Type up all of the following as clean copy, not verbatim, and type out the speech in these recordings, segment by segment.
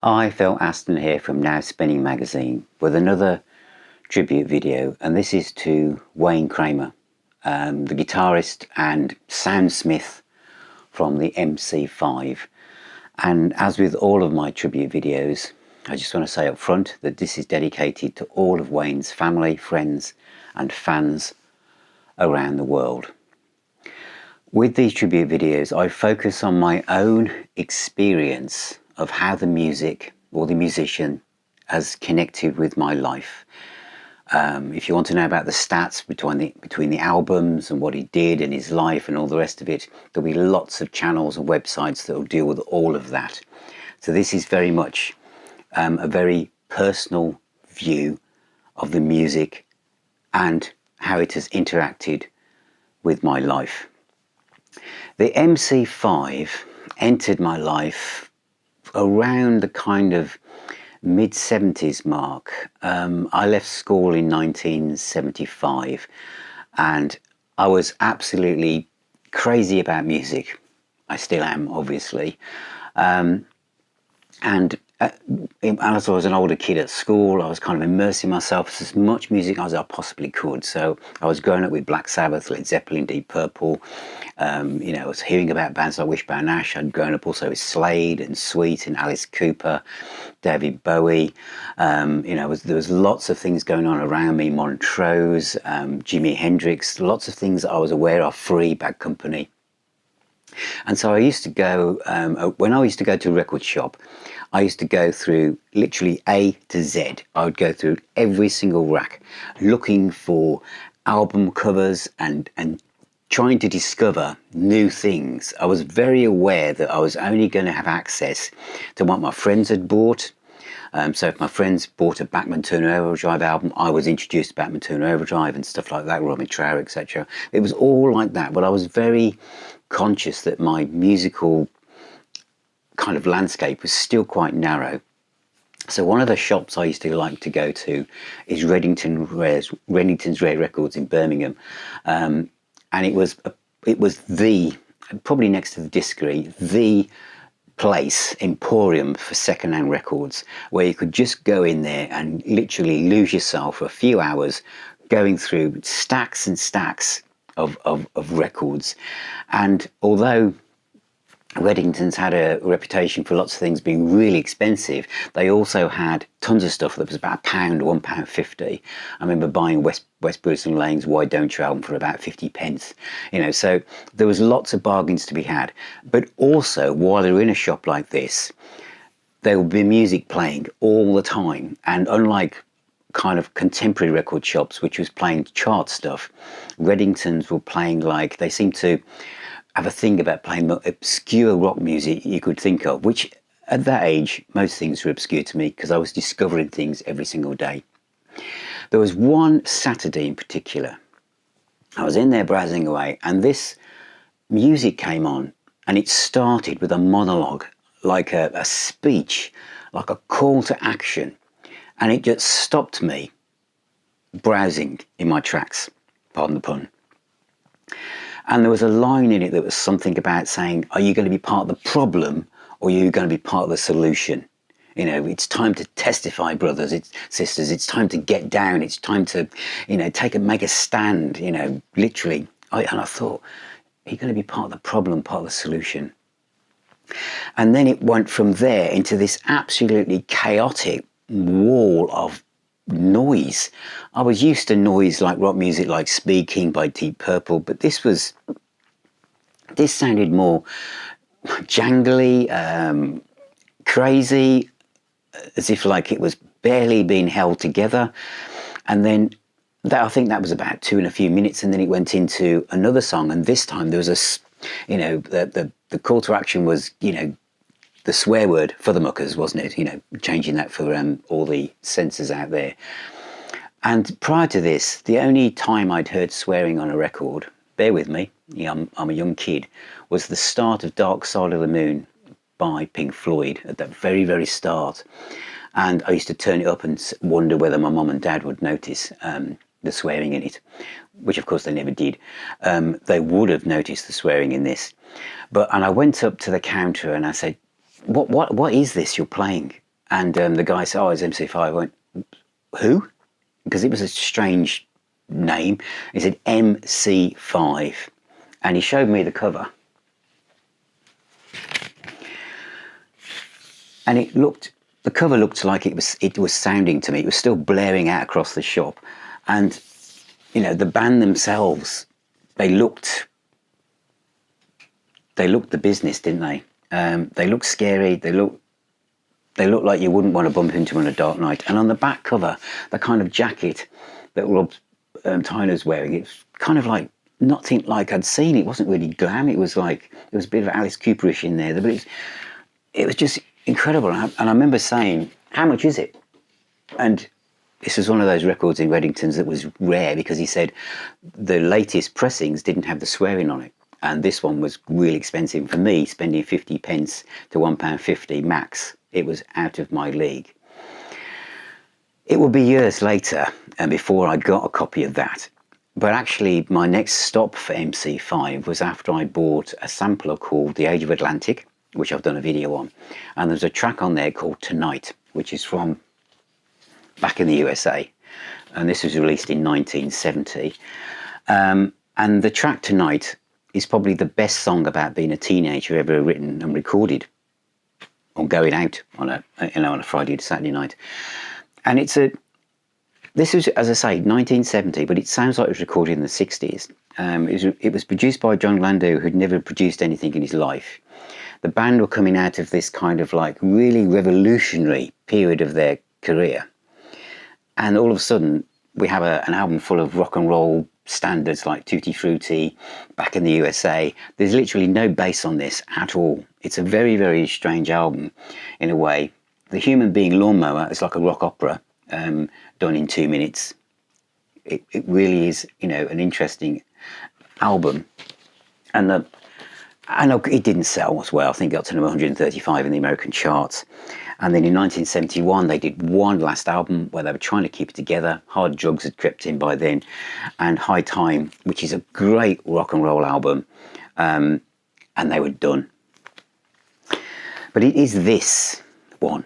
Hi, Phil Aston here from Now Spinning Magazine with another tribute video, and this is to Wayne Kramer, the guitarist and soundsmith from the MC5. And as with all of my tribute videos, I just want to say up front that this is dedicated to all of Wayne's family, friends and fans around the world. With these tribute videos, I focus on my own experience of how the music or the musician has connected with my life. If you want to know about the stats between the albums and what he did in his life and all the rest of it, there'll be lots of channels and websites that will deal with all of that. So this is very much a very personal view of the music and how it has interacted with my life. The MC5 entered my life around the kind of mid-70s mark. I left school in 1975 and I was absolutely crazy about music. I still am, obviously. As I was an older kid at school, I was kind of immersing myself in as much music as I possibly could. So I was growing up with Black Sabbath, Led Zeppelin, Deep Purple. I was hearing about bands like Wishbone Ash. I'd grown up also with Slade and Sweet and Alice Cooper, David Bowie. There was lots of things going on around me. Montrose, Jimi Hendrix, lots of things that I was aware of. Free, Bad Company. And so I used to go, when I used to go to a record shop, I used to go through literally A to Z. I would go through every single rack looking for album covers and trying to discover new things. I was very aware that I was only going to have access to what my friends had bought. So if my friends bought a Bachman Turner Overdrive album, I was introduced to Bachman Turner Overdrive and stuff like that, Romy Trower, etc. It was all like that, but I was very conscious that my musical kind of landscape was still quite narrow. So one of the shops I used to like to go to is Reddington's Rare Records in Birmingham, and it was the, probably next to the Discography, the place, emporium for second-hand records, where you could just go in there and literally lose yourself for a few hours going through stacks and stacks of records. And although Reddington's had a reputation for lots of things being really expensive, they also had tons of stuff that was about £1, £1.50. I remember buying West Bruce and Lane's Why Don't You album for about 50p. So there was lots of bargains to be had. But also, while you're in a shop like this, there will be music playing all the time. And unlike kind of contemporary record shops, which was playing chart stuff, Reddington's were playing, like, they seem to have a thing about playing the obscure rock music you could think of, which at that age, most things were obscure to me because I was discovering things every single day. There was one Saturday in particular, I was in there browsing away and this music came on and it started with a monologue, like a speech, like a call to action. And it just stopped me browsing in my tracks, pardon the pun. And there was a line in it that was something about saying, are you going to be part of the problem or are you going to be part of the solution? It's time to testify, brothers, sisters. It's time to get down. It's time to, make a stand, literally. And I thought, are you going to be part of the problem, part of the solution? And then it went from there into this absolutely chaotic wall of noise. I was used to noise like rock music, like Speaking by Deep Purple, but this sounded more jangly, crazy, as if like it was barely being held together. And then I think that was about 2 and a few minutes, and then it went into another song, and this time there was the call to action was, the swear word for the muckers, wasn't it? Changing that for all the censors out there. And prior to this, the only time I'd heard swearing on a record, bear with me, I'm a young kid, was the start of Dark Side of the Moon by Pink Floyd at that very, very start. And I used to turn it up and wonder whether my mum and dad would notice the swearing in it, which of course they never did. They would have noticed the swearing in this. And I went up to the counter and I said, what is this you're playing? And the guy said, oh, it's MC5. I went, who? Because it was a strange name. He said MC5. And he showed me the cover. And the cover looked like it was sounding to me. It was still blaring out across the shop. And, you know, the band themselves, they looked the business, didn't they? They looked scary. They looked like you wouldn't want to bump into on a dark night. And on the back cover, the kind of jacket that Rob Tyner's wearing, it's kind of like nothing like I'd seen. It wasn't really glam. It was a bit of Alice Cooperish in there, but it was just incredible. And I remember saying, how much is it? And this was one of those records in Reddington's that was rare, because he said the latest pressings didn't have the swearing on it. And this one was really expensive. For me, spending 50p to £1.50 max, it was out of my league. It would be years later and before I got a copy of that. But actually, my next stop for MC5 was after I bought a sampler called The Age of Atlantic, which I've done a video on. And there's a track on there called Tonight, which is from back in the USA. And this was released in 1970. And the track Tonight is probably the best song about being a teenager ever written and recorded, or going out on a Friday to Saturday night. And this was, as I say, 1970, but it sounds like it was recorded in the 60s. It was produced by John Landau, who'd never produced anything in his life. The band were coming out of this kind of like really revolutionary period of their career. And all of a sudden, we have an album full of rock and roll standards like Tutti Frutti, back in the USA. There's literally no bass on this at all. It's a very, very strange album in a way. The Human Being Lawnmower is like a rock opera done in 2 minutes. It really is, you know, an interesting album. And it didn't sell as well. I think it got to number 135 in the American charts. And then in 1971, they did one last album where they were trying to keep it together. Hard Drugs had crept in by then. And High Time, which is a great rock and roll album. And they were done. But it is this one,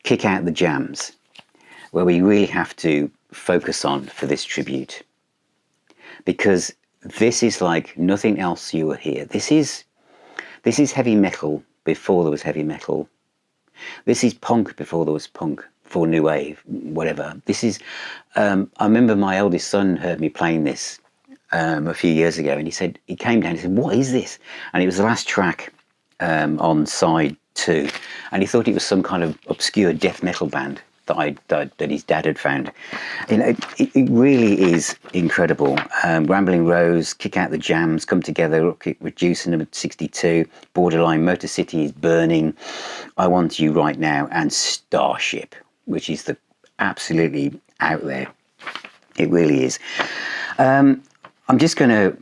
Kick Out the Jams, where we really have to focus on for this tribute. Because this is like nothing else you will hear. This is heavy metal before there was heavy metal. This is punk before there was punk, for new wave, whatever. This is, I remember my eldest son heard me playing this a few years ago, and he came down and said, what is this? And it was the last track on side 2, and he thought it was some kind of obscure death metal band that his dad had found. You know, it really is incredible. Rambling Rose, Kick Out the Jams, Come Together, Reduce, number 62, Borderline, Motor City is Burning, I Want You Right Now, and Starship, which is absolutely out there. It really is. I'm just going to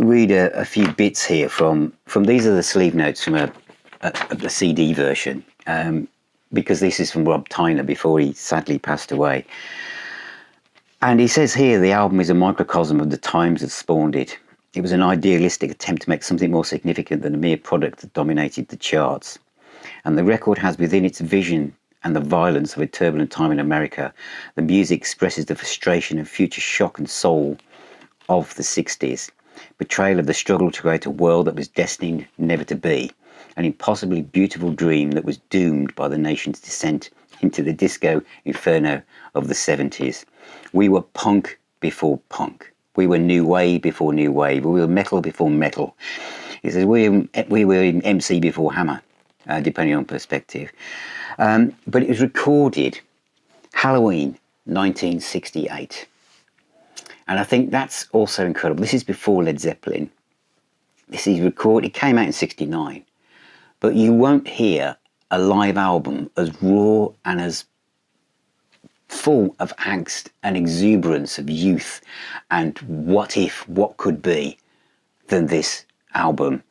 read a few bits here from these are the sleeve notes from a CD version. Because this is from Rob Tyner before he sadly passed away. And he says here, the album is a microcosm of the times that spawned it. It was an idealistic attempt to make something more significant than a mere product that dominated the charts. And the record has within its vision and the violence of a turbulent time in America, the music expresses the frustration and future shock and soul of the 60s. Betrayal of the struggle to create a world that was destined never to be. An impossibly beautiful dream that was doomed by the nation's descent into the disco inferno of the 70s. We were punk before punk. We were new wave before new wave. We were metal before metal. He says we were in MC before Hammer, depending on perspective. But it was recorded Halloween 1968. And I think that's also incredible. This is before Led Zeppelin. This is recorded, it came out in 69. But you won't hear a live album as raw and as full of angst and exuberance of youth and what could be than this album.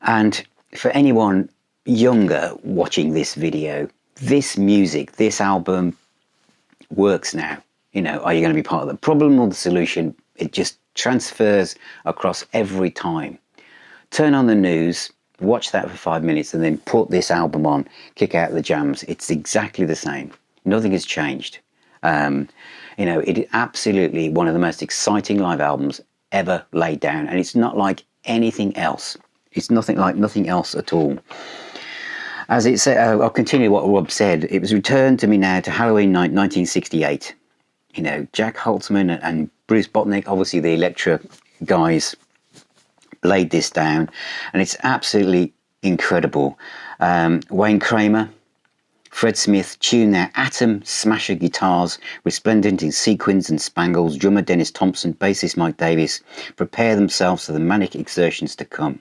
And for anyone younger watching this video, this music, this album works now. You know, are you going to be part of the problem or the solution? It just transfers across every time. Turn on the news, watch that for 5 minutes, and then put this album on, kick out the jams. It's exactly the same. Nothing has changed. It is absolutely one of the most exciting live albums ever laid down, and it's not like anything else. It's nothing like nothing else at all. As it said, I'll continue what Rob said. It was returned to me now to Halloween night 1968. Jack Holtzman and Bruce Botnick, obviously the Elektra guys, laid this down, and it's absolutely incredible. Wayne Kramer, Fred Smith tuned their atom smasher guitars, resplendent in sequins and spangles. Drummer Dennis Thompson, bassist Mike Davis prepare themselves for the manic exertions to come.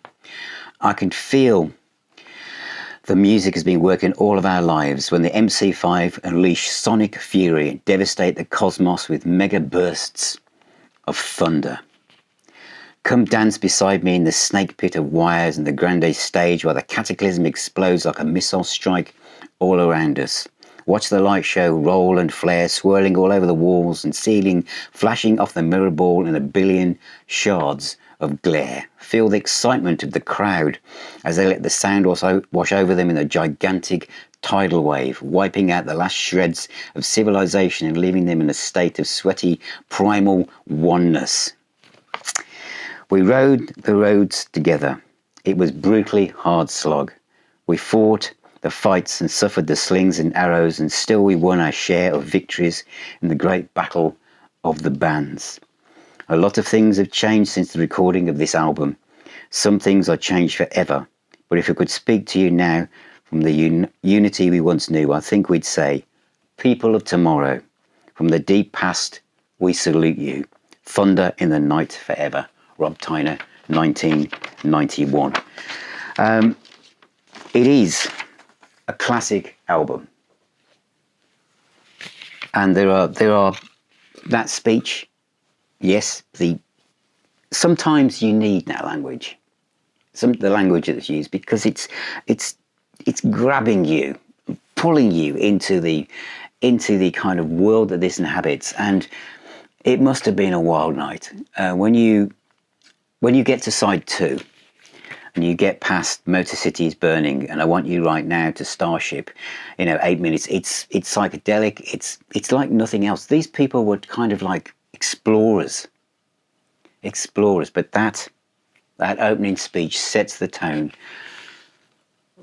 I can feel the music has been working all of our lives when the MC5 unleash sonic fury and devastate the cosmos with mega bursts of thunder. Come dance beside me in the snake pit of wires and the grande stage while the cataclysm explodes like a missile strike all around us. Watch the light show roll and flare, swirling all over the walls and ceiling, flashing off the mirror ball in a billion shards of glare. Feel the excitement of the crowd as they let the sound wash over them in a gigantic tidal wave, wiping out the last shreds of civilization and leaving them in a state of sweaty, primal oneness. We rode the roads together. It was brutally hard slog. We fought the fights and suffered the slings and arrows, and still we won our share of victories in the great battle of the bands. A lot of things have changed since the recording of this album. Some things are changed forever, but if I could speak to you now from the unity we once knew, I think we'd say, people of tomorrow, from the deep past, we salute you. Thunder in the night forever. Rob Tyner, 1991. It is a classic album, and there are that speech. Yes, sometimes you need that language, the language that's used, because it's grabbing you, pulling you into the kind of world that this inhabits. And it must have been a wild night when you get to side 2 and you get past Motor City is Burning, and I Want You Right Now to Starship, 8 minutes. It's psychedelic. It's like nothing else. These people were kind of like explorers, but that opening speech sets the tone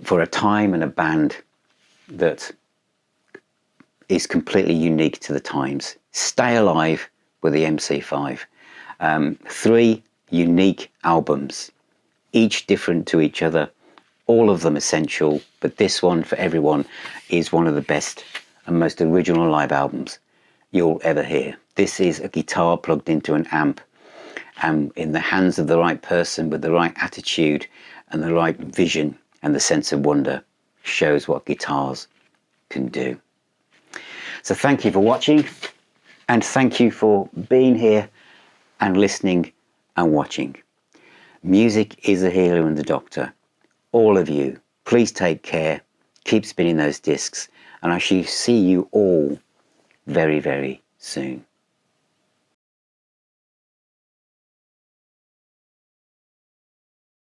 for a time and a band that is completely unique to the times. Stay alive with the MC5. 3 unique albums, each different to each other, all of them essential, but this one for everyone is one of the best and most original live albums you'll ever hear. This is a guitar plugged into an amp, and in the hands of the right person with the right attitude and the right vision and the sense of wonder, shows what guitars can do. So thank you for watching, and thank you for being here and listening and watching. Music is the healer and the doctor. All of you, please take care, keep spinning those discs, and I shall see you all very, very soon.